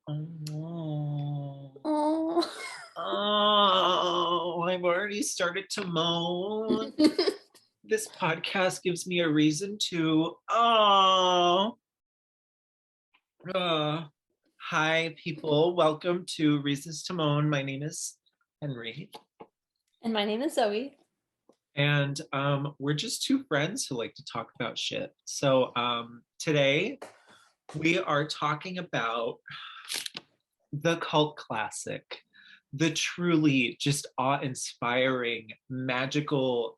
Oh, Oh. oh, I've already started to moan. This podcast gives me a reason to. Oh. Hi, people. Welcome to Reasons to Moan. My name is Henry. And my name is Zoe. And we're just two friends who like to talk about shit. So today we are talking about the cult classic, the truly just awe-inspiring, magical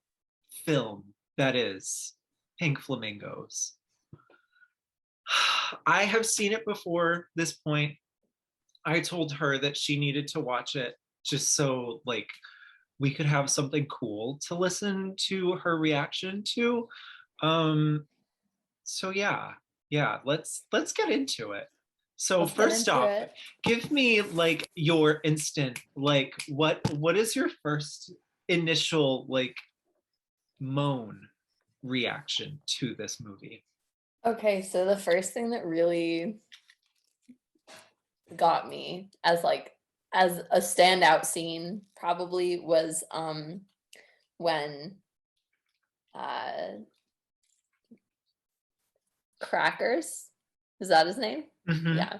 film that is Pink Flamingos. I have seen it before this point. I told her that she needed to watch it just so like we could have something cool to listen to her reaction to. Um so yeah, let's get into it. So Let's get first into off, it. give me like your instant like what is your first initial like moan reaction to this movie? Okay, so the first thing that really got me as a standout scene probably was when uh Crackers, is that his name? Mm-hmm. Yeah.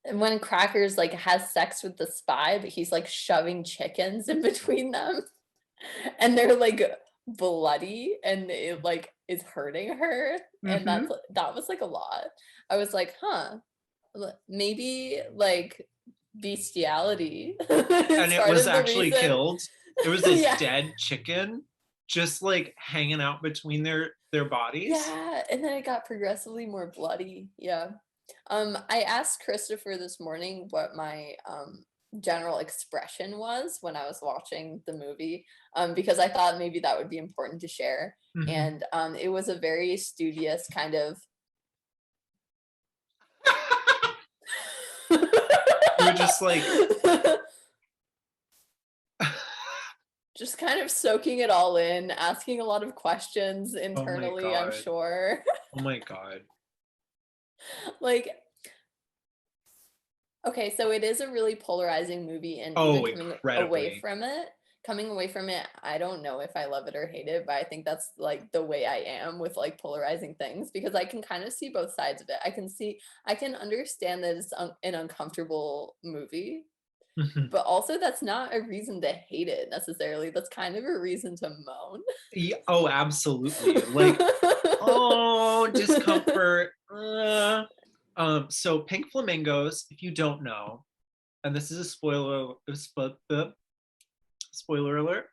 And when Crackers like has sex with the spy, but he's like shoving chickens in between them and they're like bloody and it like is hurting her, and Mm-hmm. that was like a lot. I was like, huh, maybe like bestiality And is it part was of the actually reason. killed. There was this Yeah. dead chicken just like hanging out between their bodies. Yeah, and then it got progressively more bloody. Yeah. I asked Christopher this morning what my general expression was when I was watching the movie, because I thought maybe that would be important to share. Mm-hmm. And it was a very studious kind of You were just like, just kind of soaking it all in, asking a lot of questions oh my internally, I'm god, sure. oh my god. Like, okay, so it is a really polarizing movie, and Oh, even incredibly. coming away from it, I don't know if I love it or hate it, but I think that's like the way I am with like polarizing things, because I can kind of see both sides of it. I can understand that it's an uncomfortable movie, Mhm. but also that's not a reason to hate it necessarily. That's kind of a reason to moan. Yeah, oh, absolutely. Like, oh, discomfort. So Pink Flamingos, if you don't know, and this is a spoiler alert.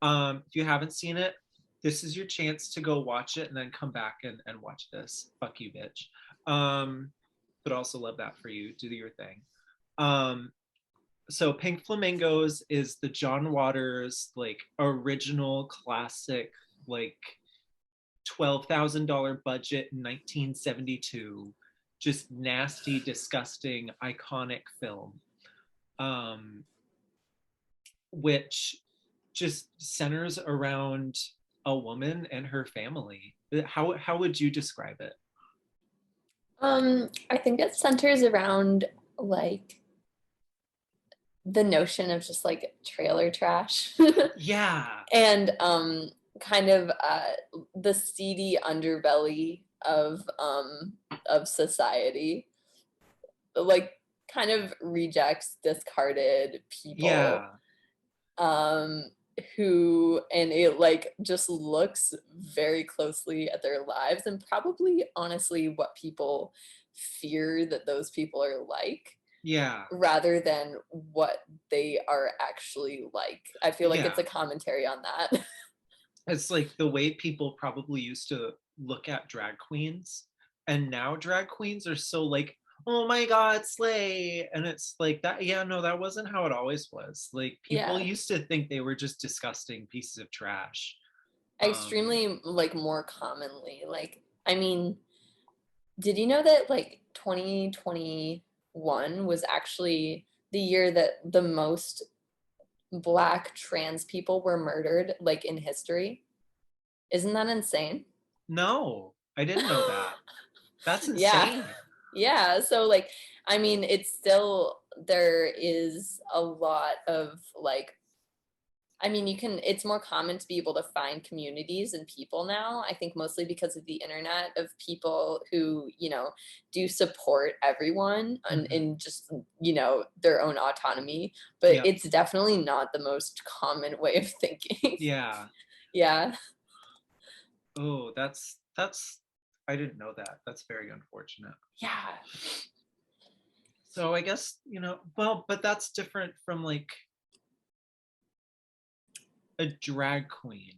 If you haven't seen it, this is your chance to go watch it and then come back and watch this. Fuck you, bitch. But also love that for you. Do your thing. Um, so Pink Flamingos is the John Waters like original classic like $12,000 budget in 1972, just nasty, disgusting, iconic film, um, which just centers around a woman and her family. How would you describe it? I think it centers around like the notion of just like trailer trash Yeah, and kind of the seedy underbelly of society, like kind of rejects, discarded people, yeah, um who, and it like just looks very closely at their lives and probably honestly what people fear that those people are like, yeah, rather than what they are actually like. I feel like it's yeah. a commentary on that. It's like the way people probably used to look at drag queens, and now drag queens are so like, oh my god, slay. And it's like that, yeah, no, that wasn't how it always was. Like people Yeah. used to think they were just disgusting pieces of trash. um Extremely like more commonly. Like, I mean, did you know that like 2021 was actually the year that the most black trans people were murdered like in history? Isn't that insane? no, I didn't know that. That's Yeah. insane. Yeah, so like I mean, it's still, there is a lot of like, I mean, it's more common to be able to find communities and people now. I think mostly because of the internet, of people who, do support everyone and Mhm. in just, their own autonomy. But Yep. it's definitely not the most common way of thinking. Yeah. Yeah. Oh, that's I didn't know that. That's very unfortunate. Yeah. So I guess, well, but that's different from like a drag queen.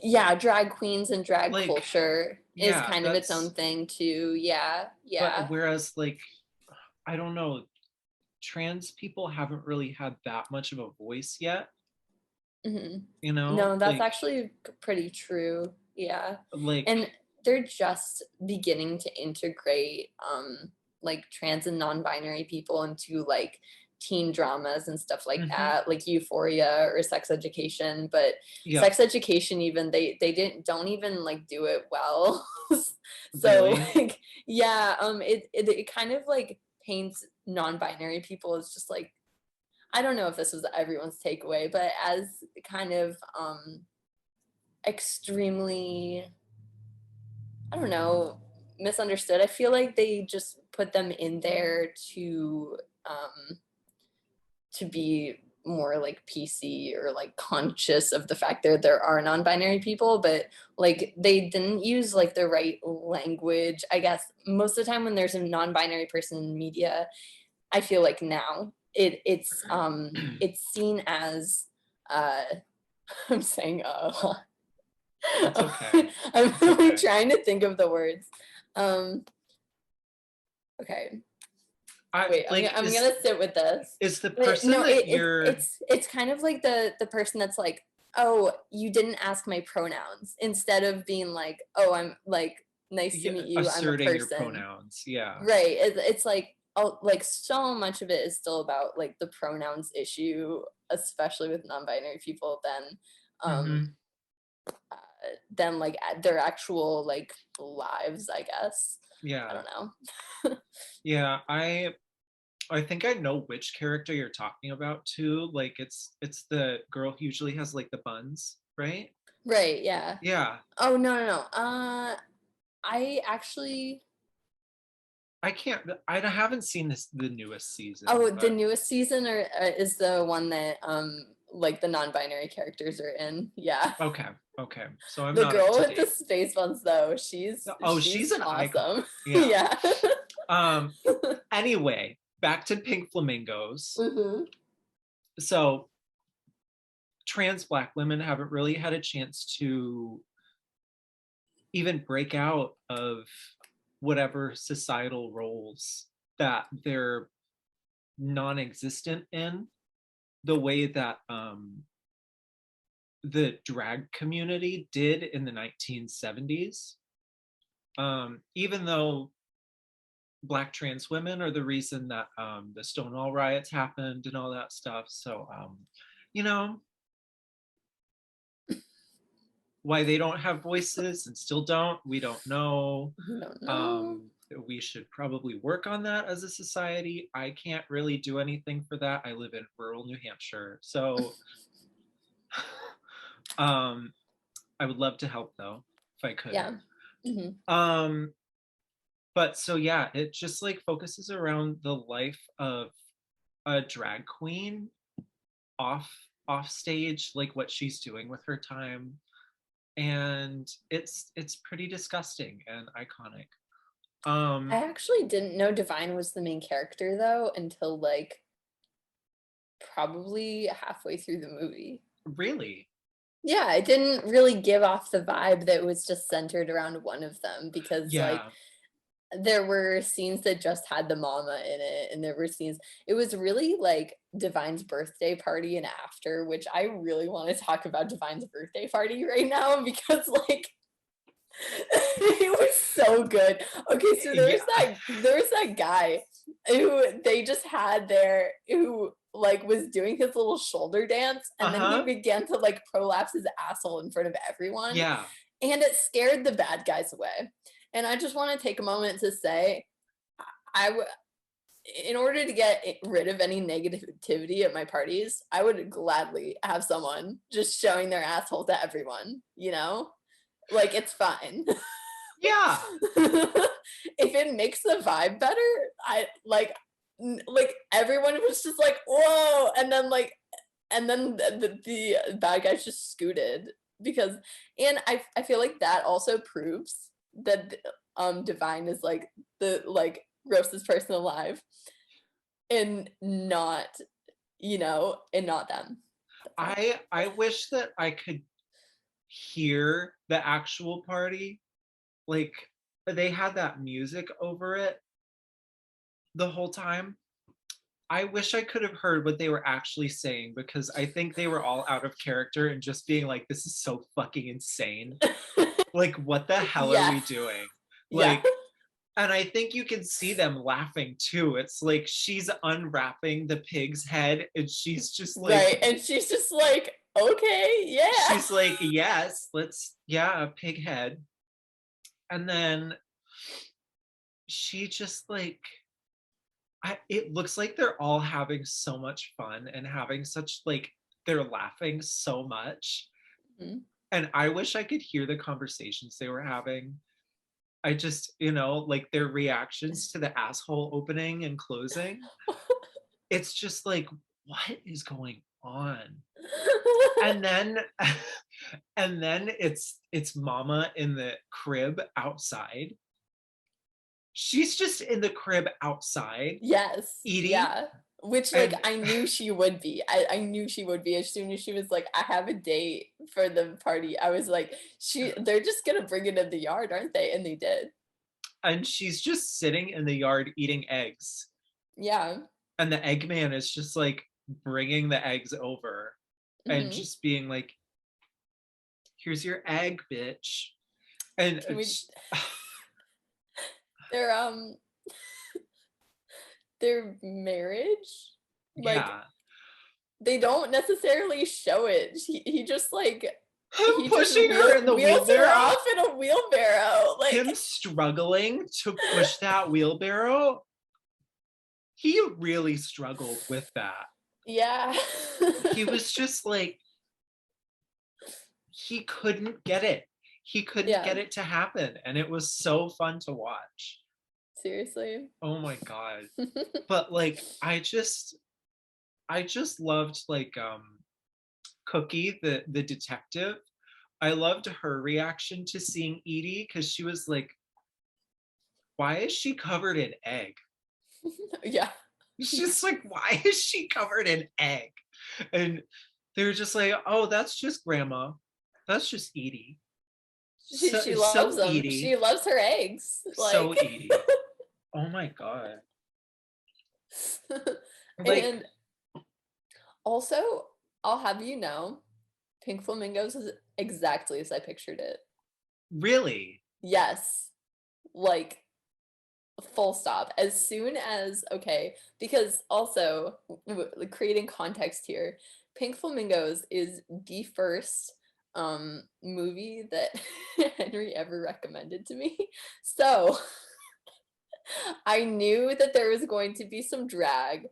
Yeah, drag queens and drag Like, culture is yeah, kind of its own that's thing too. Yeah. but Yeah. whereas like I don't know, trans people haven't really had that much of a voice yet, hmm you know? No, that's actually pretty true. Yeah. Like And they're just beginning to integrate like trans and non-binary people into like teen dramas and stuff like mhm, that, like Euphoria or Sex Education. But yeah, Sex Education, even they don't even like do it well. So really. like, yeah, it kind of like paints non-binary people as just like, I don't know if this was everyone's takeaway, but as kind of extremely, I don't know, misunderstood. I feel like they just put them in there to be more like PC or like conscious of the fact that there are non-binary people, but like they didn't use like the right language. I guess most of the time when there's a non-binary person in media, I feel like now it's seen as uh I'm saying It's okay. I'm It's really okay. trying to think of the words. Um okay. I Wait, like I'm gonna sit with this. is the But person no, that you're it's kind of like the person that's like, oh, you didn't ask my pronouns, instead of being like, oh, I'm like, nice to meet you, I'm a asserting your person. pronouns. Yeah. Right. It's like, oh, like so much of it is still about like the pronouns issue, especially with non-binary people, um Hmm. uh, than like their actual like lives, I guess. I Yeah. don't know. Yeah. I think I know which character you're talking about too. Like it's the girl who usually has like the buns, right? Right, yeah. Yeah. Oh, no, no, no. I actually, I haven't seen the newest season, oh, the but newest season is the one that like the non-binary characters are in. Yeah. okay. Okay. So I'm The not up girl to with the date. space buns though, Oh, she's she's an icon. awesome. Yeah. Yeah. Um anyway, back to Pink Flamingos. hmm So trans black women haven't really had a chance to even break out of whatever societal roles that they're non-existent in the way that the drag community did in the 1970s. Even though black trans women are the reason that the Stonewall riots happened and all that stuff. So, you know, why they don't have voices and still don't, we don't know. I don't know. Um, we should probably work on that as a society. I can't really do anything for that. I live in rural New Hampshire. So um, I would love to help though, if I could. Yeah. hmm Um, but so yeah, it just like focuses around the life of a drag queen off off stage, like what she's doing with her time. And it's pretty disgusting and iconic. I Um, actually didn't know Divine was the main character though until like probably halfway through the movie. really? Yeah, it didn't really give off the vibe that it was just centered around one of them, because like Yeah. there were scenes that just had the mama in it, and there were scenes, it was really like Divine's birthday party and after, which I really want to talk about Divine's birthday party right now because like it was so good. Okay, so Yeah. there's that guy who they just had there, who like was doing his little shoulder dance, and then he Uh-huh. began to like prolapse his asshole in front of everyone, Yeah. and it scared the bad guys away. And I just want to take a moment to say, I in order to get rid of any negativity at my parties, I would gladly have someone just showing their asshole to everyone, you know? Like, it's fine. Yeah. If it makes the vibe better, I like like everyone was just like, whoa, and then the bad guys just scooted because and I feel like that also proves that Divine is like the like grossest person alive and not and not them. That's all. I wish that I could hear the actual party. Like they had that music over it the whole time. I wish I could have heard what they were actually saying because I think they were all out of character and just being like, this is so fucking insane. Like, what the hell are Yeah. we doing? Yeah. Like, and I think you can see them laughing too. It's like she's unwrapping the pig's head and she's just like, Right. And she's just like, okay, yeah. she's like, yes, let's, yeah, a pig head. And then she just like, it looks like they're all having so much fun and having such like, they're laughing so much. Mhm. And I wish I could hear the conversations they were having. I just, like their reactions to the asshole opening and closing. It's just like, what is going on? And then and then it's mama in the crib outside. She's just in the crib outside Yes. eating Yeah. Which like and I knew she would be. I knew she would be as soon as she was like, I have a date for the party. I was like, they're just gonna bring it in the yard, aren't they? And they did. and she's just sitting in the yard eating eggs. Yeah. And the Eggman is just like bringing the eggs over and Hmm. just being like, here's your egg, bitch. And Can we their their marriage? Like yeah, they don't necessarily show it. He just like him he just pushing her in the wheels her wheelbarrow, off in a wheelbarrow. Like him struggling to push that wheelbarrow. He really struggled with that. yeah. He was just like, he couldn't get it. He couldn't Yeah. get it to happen. And it was so fun to watch. Seriously. Oh my God. But like, I just loved like Cookie, the detective. I loved her reaction to seeing Edie because she was like, why is she covered in egg? Yeah. She's like, why is she covered in egg? And they're just like, oh, that's just grandma. That's just Edie. She loves So them. She Edie. loves her eggs. So Like Edie. Oh my God. Like, and also, I'll have you know, Pink Flamingos is exactly as I pictured it. really? Yes. Like full stop. As soon as okay, because also creating context here, Pink Flamingos is the first movie that Henry ever recommended to me. So, I knew that there was going to be some drag.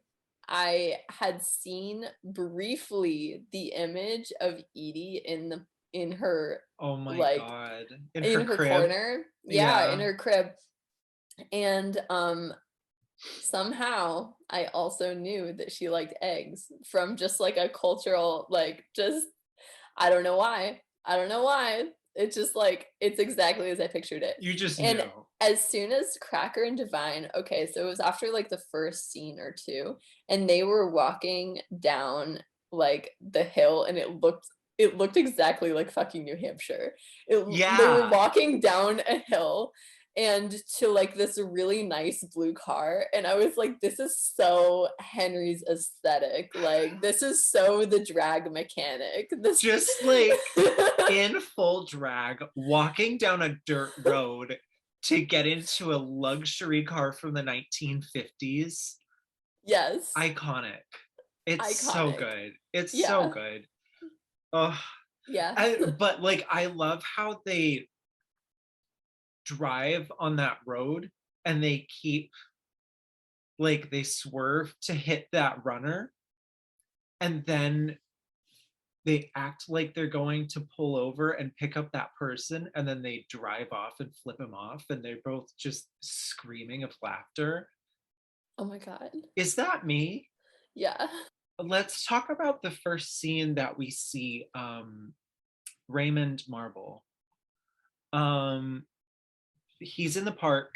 I had seen briefly the image of Edie in her Oh my like God. In in her her crib? corner. Yeah, in Yeah. her crib. And somehow I also knew that she liked eggs from just like a cultural like just I don't know why. I don't know why. It's just like it's exactly as I pictured it. You just And knew. as soon as Cracker and Divine, okay, so it was after like the first scene or two, and they were walking down like the hill, and it looked exactly like fucking New Hampshire. They were Yeah. walking down a hill and to like this really nice blue car, and I was like, this is so Henry's aesthetic. Like this is so the drag mechanic. This Just like in full drag, walking down a dirt road to get into a luxury car from the 1950s. Yes. Iconic. It's so Iconic. good. It's so Yeah. good. Oh, Yeah. but like I love how they drive on that road and they keep like they swerve to hit that runner, and then they act like they're going to pull over and pick up that person, and then they drive off and flip him off, and they're both just screaming of laughter. Oh my God. Is that me? Yeah. Let's talk about the first scene that we see Raymond Marble. He's in the park.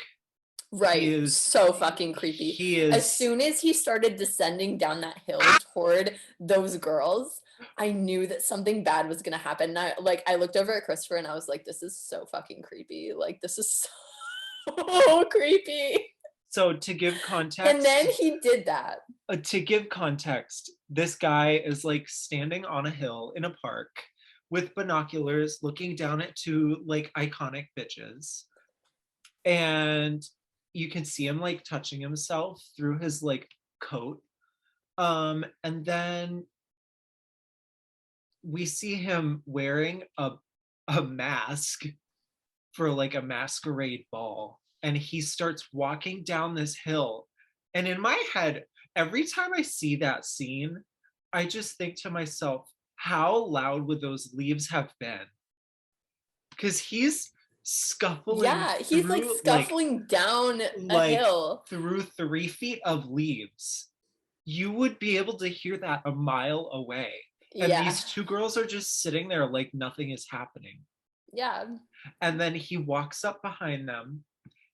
Right. So fucking creepy. He As is soon as he started descending down that hill toward those girls, I knew that something bad was gonna happen. And I looked over at Christopher and I was like, this is so fucking creepy. Like, this is so creepy. so to give context. And then he did that. To give context, this guy is like standing on a hill in a park with binoculars looking down at two like iconic bitches. And you can see him like touching himself through his like coat. And then we see him wearing a mask for like a masquerade ball. And he starts walking down this hill. And in my head, every time I see that scene, I just think to myself, how loud would those leaves have been? Because he's scuffling. Yeah, he's like scuffling down a hill through 3 feet of leaves. You would be able to hear that a mile away. And these two girls are just sitting there like nothing is happening. Yeah. And then he walks up behind them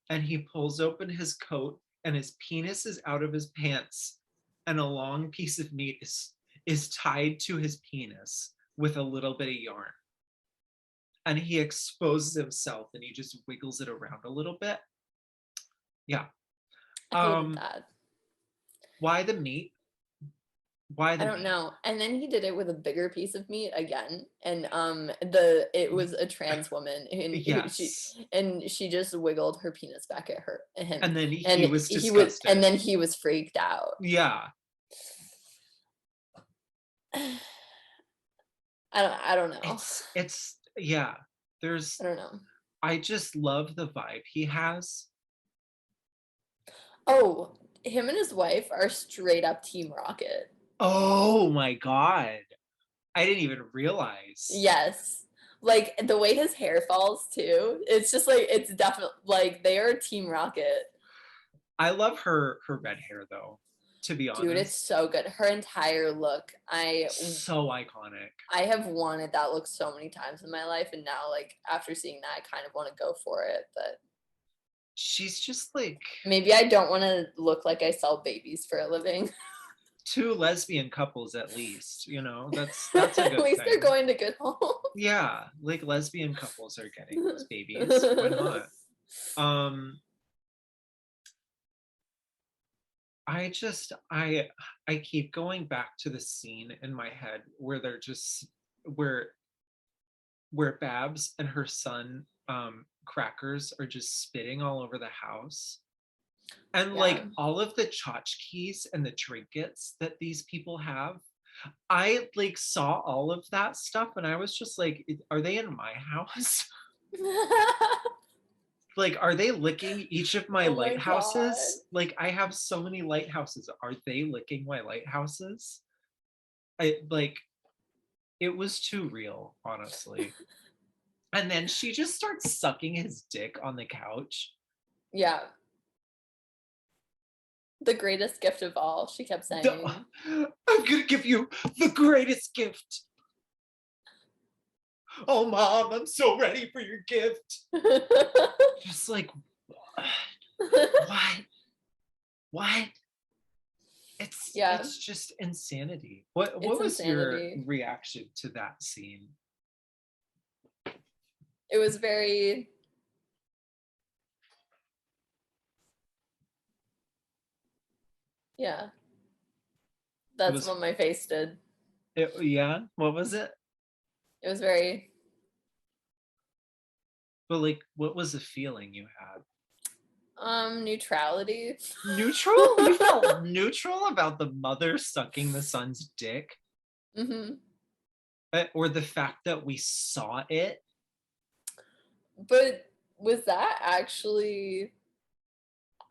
and he pulls open his coat and his penis is out of his pants and a long piece of meat is tied to his penis with a little bit of yarn. And he exposes himself and he just wiggles it around a little bit. Yeah. I hated that. Why the meat? Why the I don't meat? know. And then he did it with a bigger piece of meat again. And it was a trans woman and yes. she just wiggled her penis back at him. And then he was disgusted. And then he was freaked out. Yeah. I don't know. It's yeah. I don't know. I just love the vibe he has. Oh, him and his wife are straight up Team Rocket. Oh my God. I didn't even realize. Yes. Like the way his hair falls too. It's just like, it's definitely like they are Team Rocket. I love her red hair though, to be honest. Dude, it's so good. Her entire look. So iconic. I have wanted that look so many times in my life. And now like after seeing that, I kind of want to go for it. But she's just like, maybe I don't want to look like I sell babies for a living. 2 lesbian couples at least, you know, that's a good at least thing. They're going to good homes. Yeah, like lesbian couples are getting those babies. Why not? I keep going back to the scene in my head where they're just where Babs and her son Crackers are just spitting all over the house. And like all of the tchotchkes and the trinkets that these people have, I like saw all of that stuff and I was just like, are they in my house? Like, are they licking each of my lighthouses? Like, I have so many lighthouses. Are they licking my lighthouses? It was too real, honestly. And then she just starts sucking his dick on the couch. Yeah. The greatest gift of all, she kept saying. I'm gonna give you the greatest gift. Oh, Mom, I'm so ready for your gift. Just like, what? It's just insanity. What was insanity. Your reaction to that scene? It was very... Yeah. That's what my face did. Yeah? What was it? It was very... But like, what was the feeling you had? Neutrality. Neutral? You felt neutral about the mother sucking the son's dick? Mm-hmm. Or the fact that we saw it? But was that actually...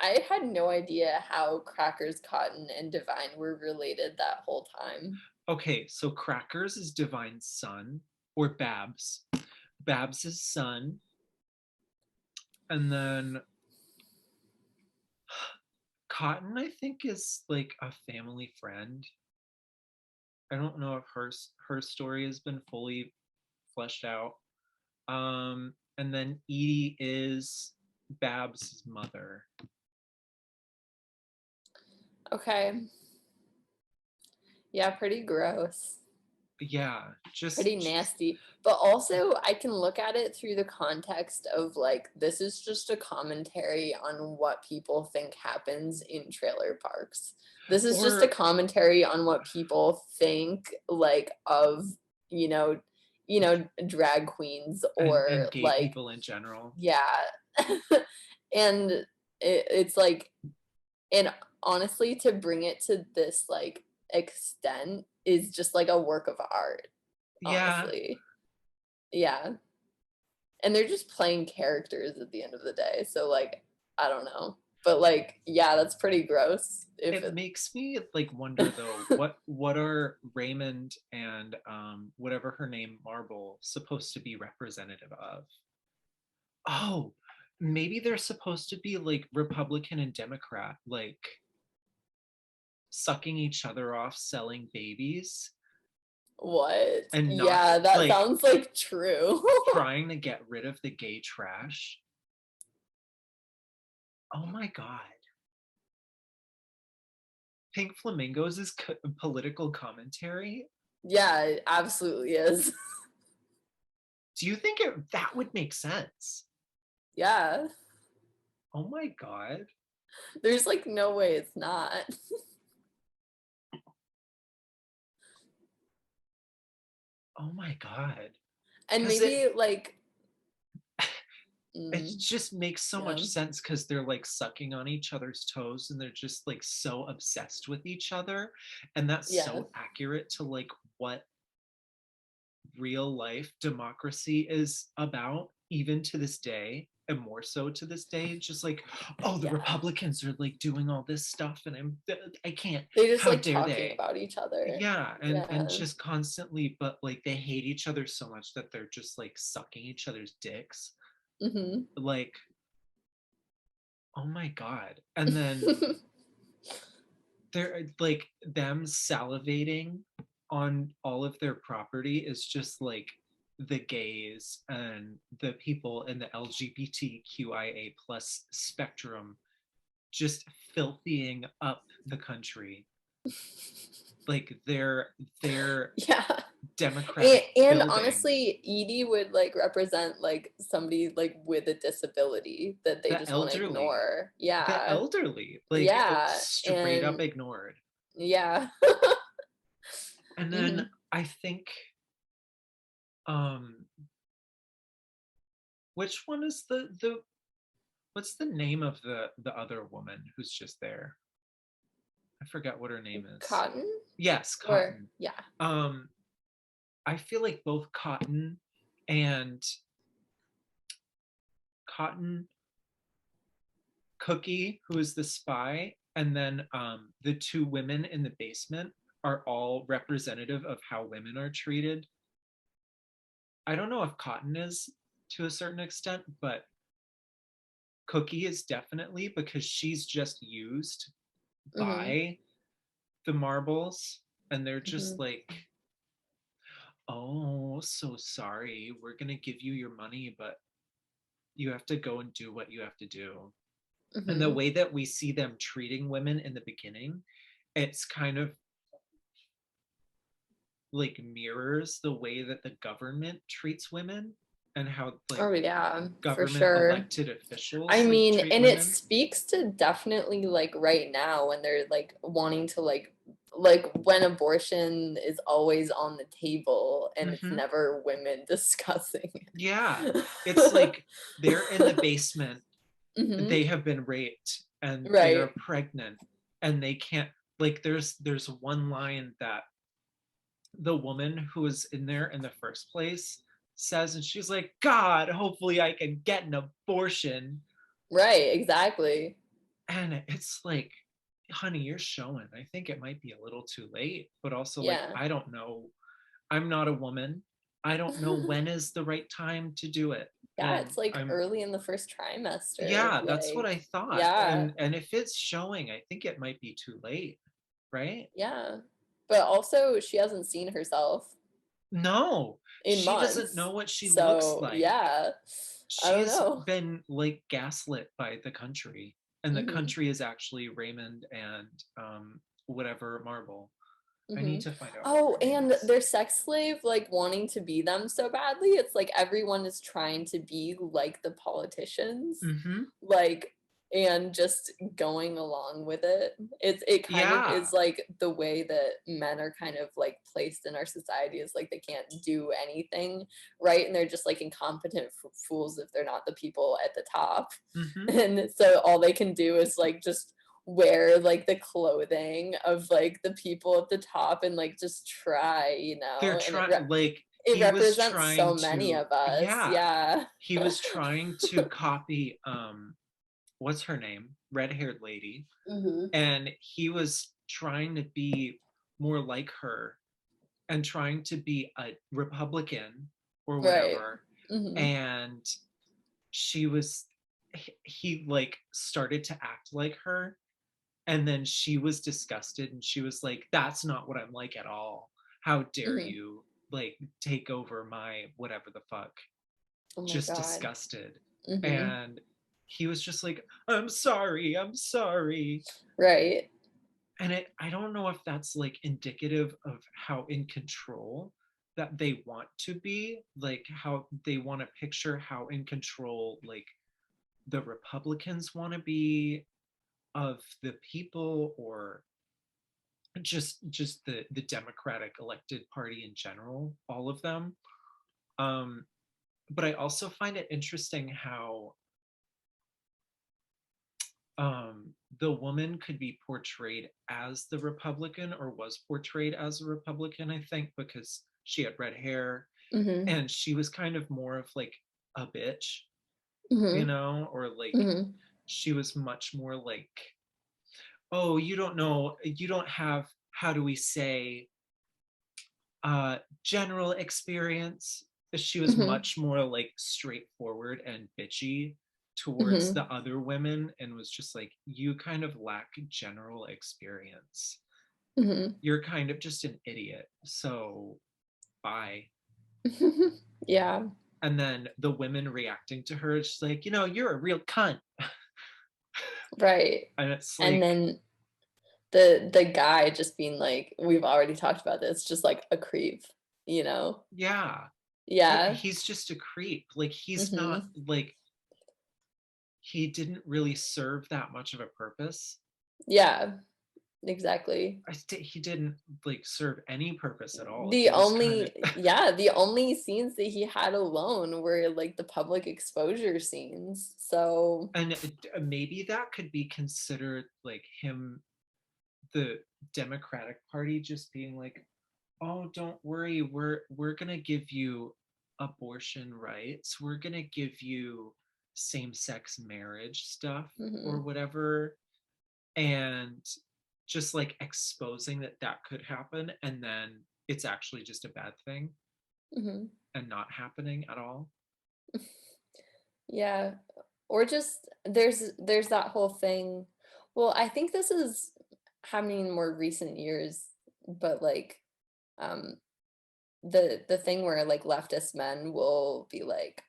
I had no idea how Crackers, Cotton, and Divine were related that whole time. Okay, so Crackers is Divine's son, or Babs. Babs is son, and then Cotton, I think, is like a family friend. I don't know if her story has been fully fleshed out. And then Edie is Babs' mother. Okay. Yeah, pretty gross. Yeah, Pretty nasty. But also, I can look at it through the context of like, this is just a commentary on what people think happens in trailer parks. This is just a or commentary on what people think like of, you know, drag queens or and gay like, people in general. yeah. And it's like, and honestly, to bring it to this like extent is just like a work of art, Yeah, honestly. Yeah. And they're just playing characters at the end of the day. So like, I don't know. But like, yeah, that's pretty gross. If it it makes me like wonder though, what are Raymond and whatever her name, Marble, supposed to be representative of? Oh, maybe they're supposed to be like Republican and Democrat, like sucking each other off, selling babies, what? and not Yeah, that like sounds like true. trying to get rid of the gay trash. Oh my God. Pink Flamingos is political commentary. Yeah, it absolutely is. Do you think that would make sense? Yeah. Oh my God. There's like no way it's not. Oh my God. And Because maybe like it just makes so yeah. much sense because they're like sucking on each other's toes and they're just like so obsessed with each other. And that's Yeah. so accurate to like what real life democracy is about, even to this day, and more so to this day. Just like, oh, the Yeah. Republicans are like doing all this stuff, and I can't. They just How like dare talking they? about each other. Yeah, and Yeah. just constantly, but like they hate each other so much that they're just like sucking each other's dicks. Mm-hmm. Like, oh my God. And then they're like them salivating on all of their property is just like the gays and the people in the LGBTQIA plus spectrum just filthying up the country. Like they're Yeah. democratic And building. honestly, Edie would like represent like somebody like with a disability that they The just want to elderly. ignore. The Yeah. elderly, like Yeah. straight up And ignored. yeah. And then Hmm. I think um which one is the what's the name of the other woman who's just there? I forget what her name is. Cotton? Yes, Or Cotton. yeah. Um, I feel like both and Cotton, Cookie, who is the spy, and then the two women in the basement are all representative of how women are treated. I don't know if Cotton is to a certain extent, but Cookie is definitely, because she's just used Hmm. by the marbles and they're Hmm. just like, oh, so sorry, we're gonna give you your money, but you have to go and do what you have to do. And the Hmm. way that we see them treating women in the beginning, it's kind of like mirrors the way that the government treats women and how like Oh yeah, for government sure. elected I officials like mean, treat and it women. speaks to definitely like right now when they're like wanting to like when abortion is always on the table and it's Mm-hmm. never women discussing Yeah, it's it. like they're in the basement, Hmm. they have been raped and they are Right. pregnant and they can't, like there's one line that the woman who was in there in the first place says, and she's like, God, hopefully I can get an abortion. Right, exactly. And it's like, honey, you're showing. I think it might be a little too late, but also like, Yeah. I don't know. I'm not a woman. I don't know when is the right time to do it. Yeah, And it's like I'm early in the first trimester. yeah, that's what Like, I thought. yeah, And if it's showing, I think it might be too late, right? yeah. But also, she hasn't seen herself No, in she doesn't months. know what she looks So, like. yeah, I don't She's know. been like gaslit by the country, and the Hmm. country is actually Raymond and whatever Marble. I need Hmm. to find out what Oh, their name and is. their sex slave, like wanting to be them so badly. It's like everyone is trying to be like the politicians, Mm-hmm. like, and just going along with it. It kind of Yeah, is like the way that men are kind of like placed in our society is like they can't do anything right, and they're just like incompetent fools if they're not the people at the top. mm-hmm. And so all they can do is like just wear like the clothing of like the people at the top and like just try, They're and trying like it he was represents so trying many to of us. yeah, Yeah. he was trying to copy what's her name? Red-haired lady. Hmm. And he was trying to be more like her and trying to be a Republican or Right. whatever. Hmm. And she was he like started to act like her, and then she was disgusted and she was like, that's not what I'm like at all. How dare Hmm. you like take over my whatever the fuck. Oh my Just God. disgusted. Hmm. And he was just like, I'm sorry, I'm sorry. Right. And I don't know if that's like indicative of how in control that they want to be, like how they want to picture how in control like the Republicans want to be of the people, or just the Democratic elected party in general, all of them. um but I also find it interesting how the woman could be portrayed as the Republican, or was portrayed as a Republican, I think, because she had red hair Hmm. and she was kind of more of like a bitch, Hmm. or like Hmm. she was much more like, oh, you don't know, you don't have, how do we say, general experience. She was Hmm. much more like straightforward and bitchy towards the Hmm. other women, and was just like, you kind of lack general experience. Hmm. You're kind of just an idiot. So bye. Yeah. And then the women reacting to her, just like, you're a real cunt. Right. And it's And like, then the guy just being like, we've already talked about this, just like a creep, you know? yeah, Yeah. he's just a creep. Like, he's not Hmm. like, he didn't really serve that much of a purpose. Yeah, exactly. He didn't like serve any purpose at all. The He was kind of, only yeah, the only scenes that he had alone were like the public exposure scenes. So, and maybe that could be considered like him, the Democratic Party, just being like, oh, don't worry, we're gonna give you abortion rights, we're gonna give you same-sex marriage stuff or mhm, whatever, and just like exposing that that could happen, and then it's actually just a bad thing mhm. and not happening at all. Yeah, or just there's that whole thing. Well, I think this is happening in more recent years, but like um the thing where like leftist men will be like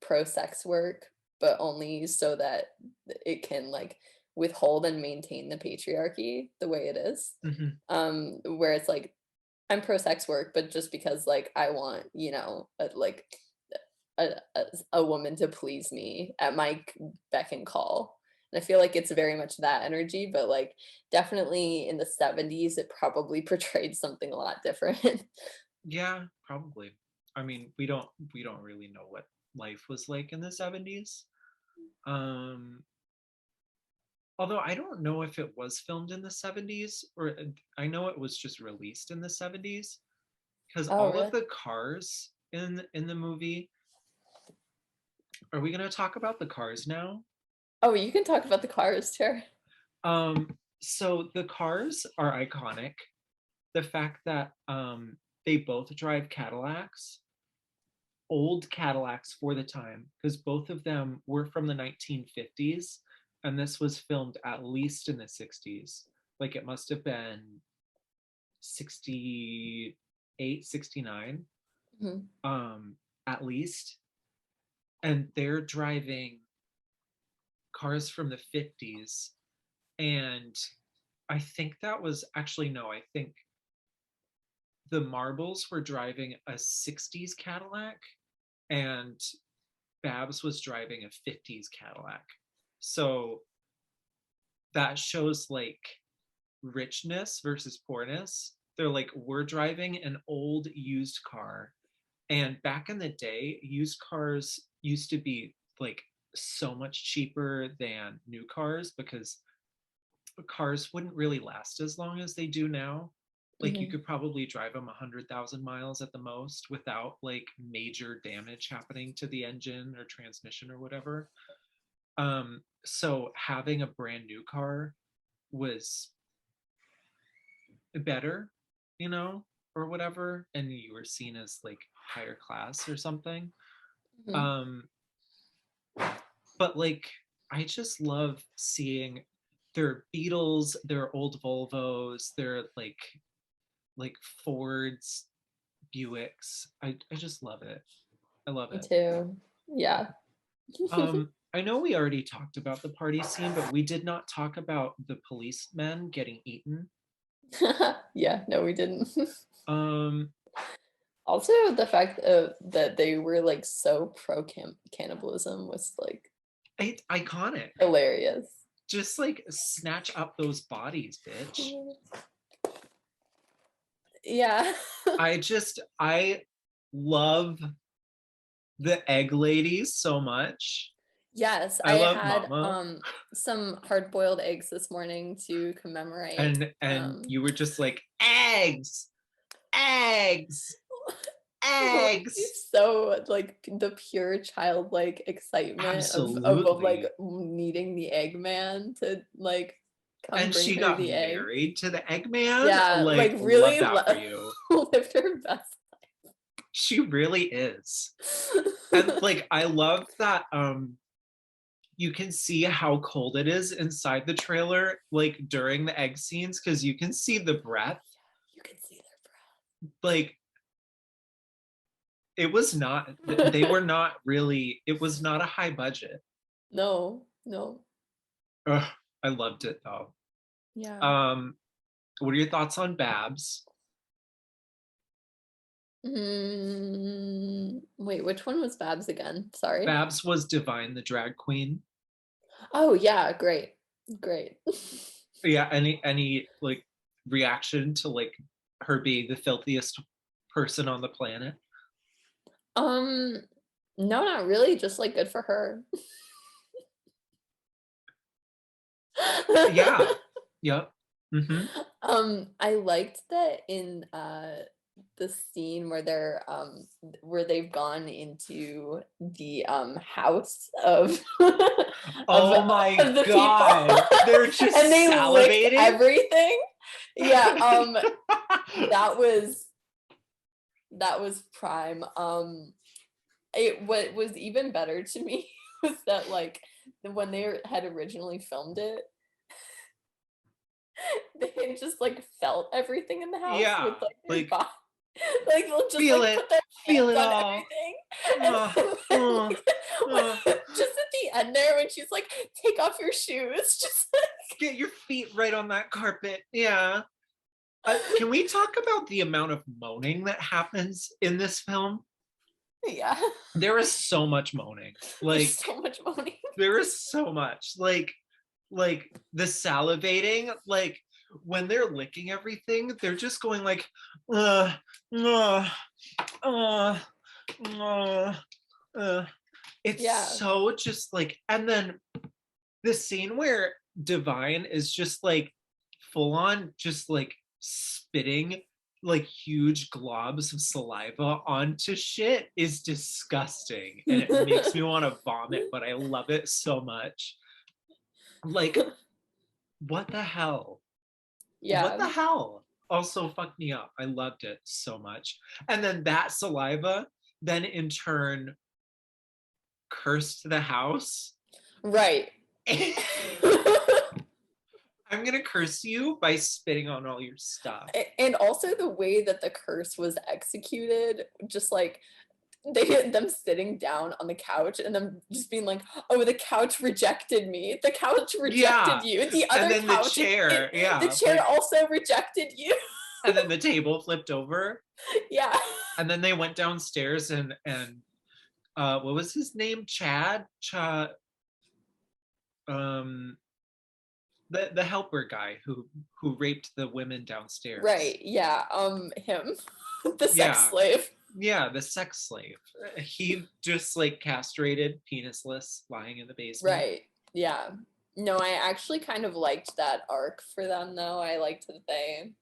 pro sex work, but only so that it can like withhold and maintain the patriarchy the way it is. Hmm. Where it's like I'm pro sex work, but just because like I want, like a woman to please me at my beck and call. And I feel like it's very much that energy, but like definitely in the 70s, it probably portrayed something a lot different. Yeah, probably. I mean, we don't really know what life was like in the 70s. Um, Although I don't know if it was filmed in the 70s, or I know it was just released in the 70s, because Oh, all of really? the cars in the movie, are we going to talk about the cars now? Oh, you can talk about the cars, Tara. So the cars are iconic. The fact that they both drive Cadillacs, old Cadillacs for the time, because both of them were from the 1950s, and this was filmed at least in the 60s. Like it must have been 68, 69, Mhm. at least. And they're driving cars from the 50s. And I think that was actually, no, I think the Marbles were driving a 60s Cadillac and Babs was driving a 50s Cadillac. So that shows like richness versus poorness. They're like, we're driving an old used car. And back in the day, used cars used to be like so much cheaper than new cars because cars wouldn't really last as long as they do now. Like you Mhm. could probably drive them 100,000 miles at the most without like major damage happening to the engine or transmission or whatever. So having a brand new car was better, you know, or whatever, and you were seen as like higher class or something. Mhm. Um, but like I just love seeing their Beetles, their old Volvos, their like Fords, Buicks. I just love it. I love Me it. too. Yeah. I know we already talked about the party scene, but we did not talk about the policemen getting eaten. Yeah, no, we didn't. Um, Also, the fact that they were like so pro cannibalism was like it's iconic. hilarious. Just like snatch up those bodies, bitch. Yeah. I love the egg ladies so much. Yes, I I love had Mama. some hard-boiled eggs this morning to commemorate. And you were just like, eggs, eggs, eggs. It's so like the pure childlike excitement of like Absolutely. needing the Eggman to like come And bring she her got the egg. married to the Eggman. Yeah, like Like, love really that for you. lived her best She really is. And life. like I love that you can see how cold it is inside the trailer, like during the egg scenes, because you can see the breath. You can see their Like it was not, they breath. were not really, it was not a high budget. No, no. Ugh, I loved it though. Yeah. Um, what are your thoughts on Babs? Wait, which one was Babs again? Sorry. Babs was Divine, the drag queen. Oh yeah, great. Great. Yeah, any like reaction to like her being the filthiest person on the planet? Um, no, not really, just like good for her. Yeah. Yep. Mm-hmm. I liked that in the scene where they've gone into the house of of Oh my of the people God. They're just and they licked salivating. everything. Yeah, that was prime. What was even better to me was that like when they had originally filmed it, they had just like felt everything in the house with Yeah. like their Like body. Like they'll just feel like it. put their Feel hands it on all. everything. Uh, And then uh, uh. just at the end there when she's like, take off your shoes. Just Get your feet right on that carpet. Yeah. Can we talk about the amount of moaning that happens in this film? yeah. There is so much moaning. There's Like so much moaning. there is so much. Like the salivating, like when they're licking everything, they're just going like uh uh uh uh, uh. It's Yeah. so just like, and then the scene where Divine is just like full on just like spitting like huge globs of saliva onto shit is disgusting and it makes me want to vomit, but I love it so much. Like, what the hell? What Yeah. the hell? Also fucked me up. I loved it so much. And then that saliva then in turn cursed the house. Right. I'm gonna curse you by spitting on all your stuff. And also the way that the curse was executed, just like they had them sitting down on the couch and them just being like, "Oh, the couch rejected me. The couch rejected Yeah. you. The And other then the couch, chair, the yeah, chair like, also rejected you." and then the table flipped over. Yeah. And then they went downstairs and what was his name? Chad? Um the helper guy who raped the women downstairs. Right. Yeah. Him, the sex Yeah. slave. Yeah, the sex slave. He just like castrated, penisless, lying in the basement. Right. Yeah. No, I actually kind of liked that arc for them though. I liked that they,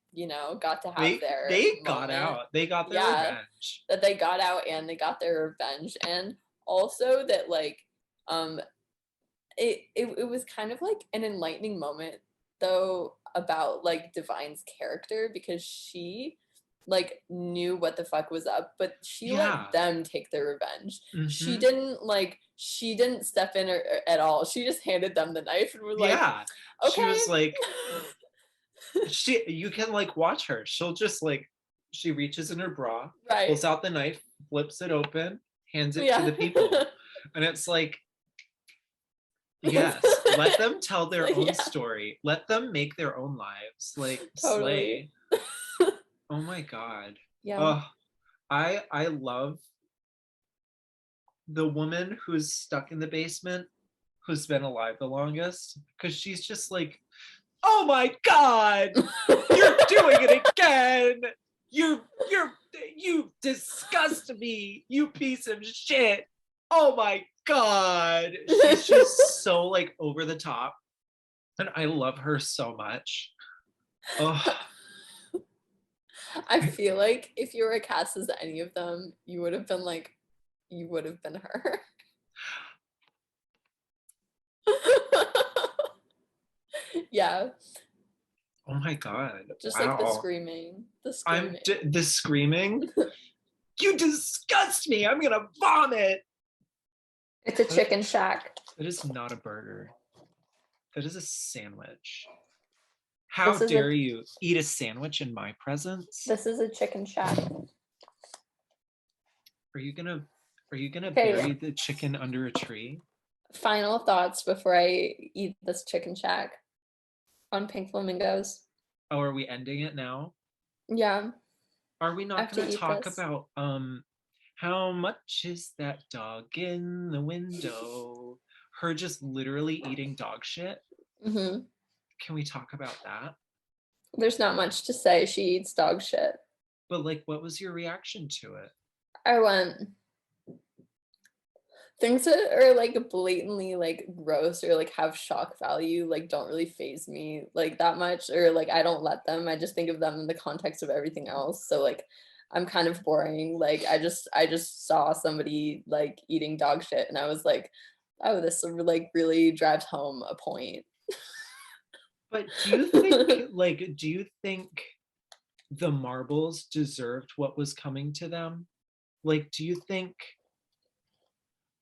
got to have their They got moment. out. They got their Yeah, revenge. that they got out and they got their revenge. And also that like um it was kind of like an enlightening moment though about like Divine's character, because she like knew what the fuck was up, but she Yeah. let them take their revenge. Mm-hmm. She didn't step in at all. She just handed them the knife and was like, Yeah. She okay. was like, you can like watch her. She'll just like, she reaches in her bra, Right. pulls out the knife, flips it open, hands it to Yeah. the people. And it's like, yes, let them tell their own Yeah. story. Let them make their own lives. Like, Totally. slay. Oh my God. Yeah. Oh, I love the woman who's stuck in the basement, who's been alive the longest, because she's just like, oh my God, you're doing it again. You disgust me, you piece of shit. Oh my God. She's just so like over the top. And I love her so much. Oh, I feel like if you were cast as any of them, you would have been her. Yeah. oh my God. Just wow. like the screaming. The screaming. You disgust me. I'm gonna vomit. It's a chicken shack. It is not a burger. That is a sandwich. How dare you eat a sandwich in my presence? This is a chicken shack. Are you gonna bury the chicken under a tree? Final thoughts before I eat this chicken shack on Pink Flamingos. Oh, are we ending it now? Yeah. Are we not gonna talk about how much is that dog in the window? Her just literally eating dog shit. Mm-hmm. Can we talk about that? There's not much to say. She eats dog shit. But like, what was your reaction to it? I went, things that are like blatantly like gross or like have shock value like don't really faze me like that much, or like I don't let them. I just think of them in the context of everything else. So like I'm kind of boring. Like I just saw somebody like eating dog shit and I was like, oh, this like really drives home a point. But do you think the marbles deserved what was coming to them? Like, do you think,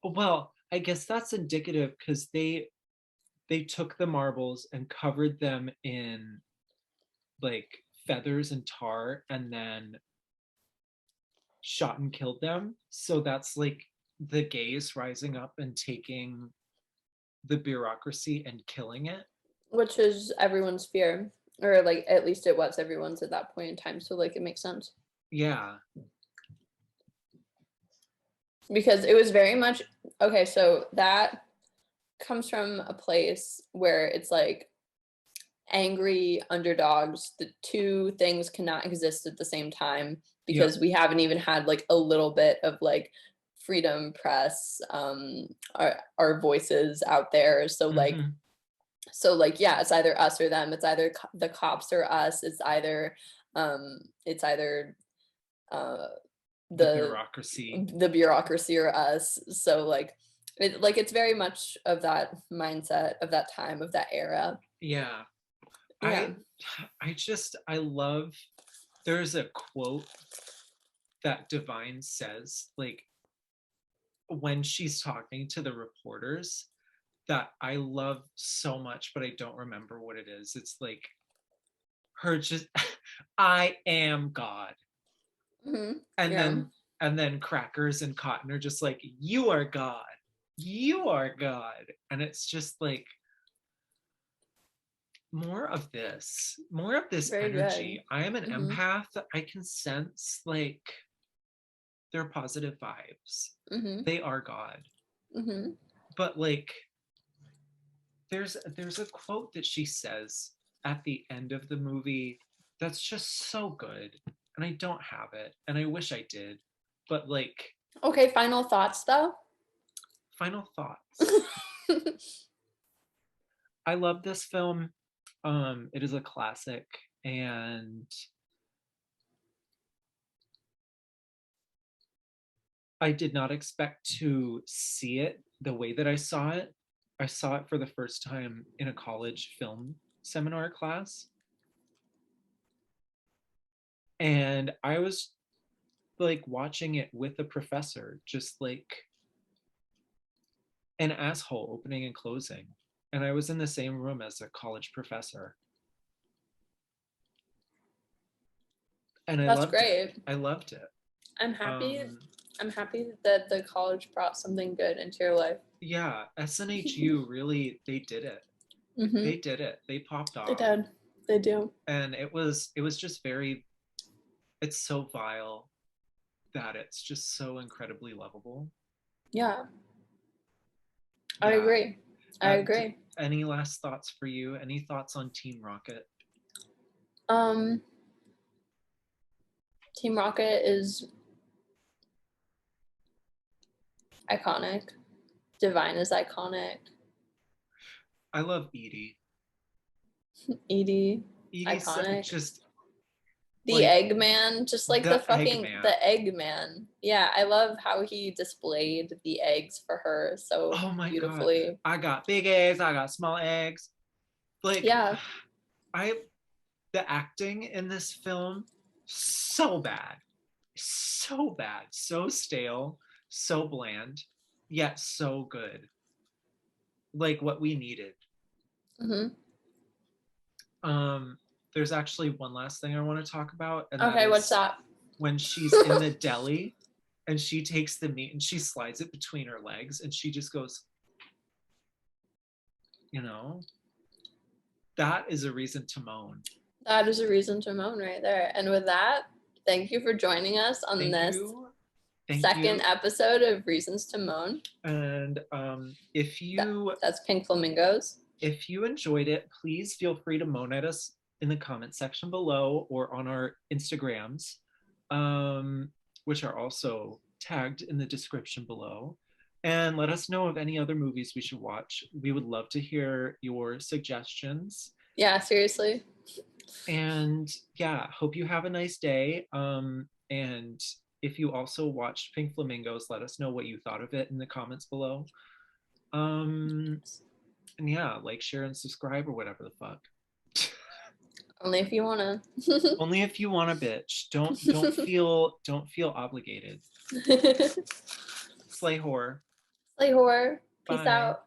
well, I guess that's indicative because they took the marbles and covered them in like feathers and tar and then shot and killed them. So that's like the gays rising up and taking the bureaucracy and killing it. Which is everyone's fear, or like at least it was everyone's at that point in time. So like it makes sense. Yeah. Because it was very much okay. So that comes from a place where it's like angry underdogs. The two things cannot exist at the same time because we haven't even had like a little bit of like freedom press, our voices out there. So like. Mm-hmm. So like, yeah, it's either us or them. It's either the cops or us. It's either the bureaucracy or us. So like It's very much of that mindset, of that time, of that era. Yeah. Yeah. I I love, there's a quote that Divine says, like, when she's talking to the reporters, that I love so much, but I don't remember what it is. It's like her just I am God. And Yeah. then Crackers and Cotton are just like, you are God. You are God. And it's just like more of this Very good. energy. I am an Hmm. empath. I can sense like their positive vibes. Hmm. They are God. Hmm. But like there's a quote that she says at the end of the movie that's just so good. And I don't have it. And I wish I did. But like, Okay, final thoughts though. final thoughts. I love this film. It is a classic, and I did not expect to see it the way that I saw it. I saw it for the first time in a college film seminar class, and I was like watching it with a professor, just like an asshole opening and closing. And I was in the same room as a college professor. And I That's loved it. great. I loved it. I'm happy. Um, I'm happy that the college brought something good into your life. yeah, SNHU really, they did it. Hmm. They did it. They popped They off. did. They do. And it was just very, it's so vile that it's just so incredibly lovable. Yeah, I Yeah. agree. I agree. Any last thoughts for you? Any thoughts on Team Rocket? Um, Team Rocket is iconic. Divine is iconic. I love Edie. Edie, Edie's iconic. just The like Eggman, just like the the Eggman. Eggman. Yeah, I love how he displayed the eggs for her so Oh my God. beautifully. I got big eggs, I got small eggs. Like, Yeah. I, the acting in this film, so bad. So bad. So stale, so bland, yet so good. Like what we needed. Hmm. There's actually one last thing I want to talk about, and that Okay, what's is that? when she's in the deli and she takes the meat and she slides it between her legs and she just goes, you know, that is a reason to moan. That is a reason to moan right there. And with that, thank you for joining us on Thank this you. Thank second you. episode of Reasons to Moan. And That's Pink Flamingos. if you enjoyed it, please feel free to moan at us in the comment section below or on our Instagrams, which are also tagged in the description below. And let us know of any other movies we should watch. We would love to hear your suggestions. Yeah, seriously. And yeah, hope you have a nice day. And if you also watched Pink Flamingos, let us know what you thought of it in the comments below. And yeah, like, share, and subscribe or whatever the fuck. Only if you wanna. Only if you want a bitch. Don't feel obligated. Slay horror. Slay horror. Peace Bye. out.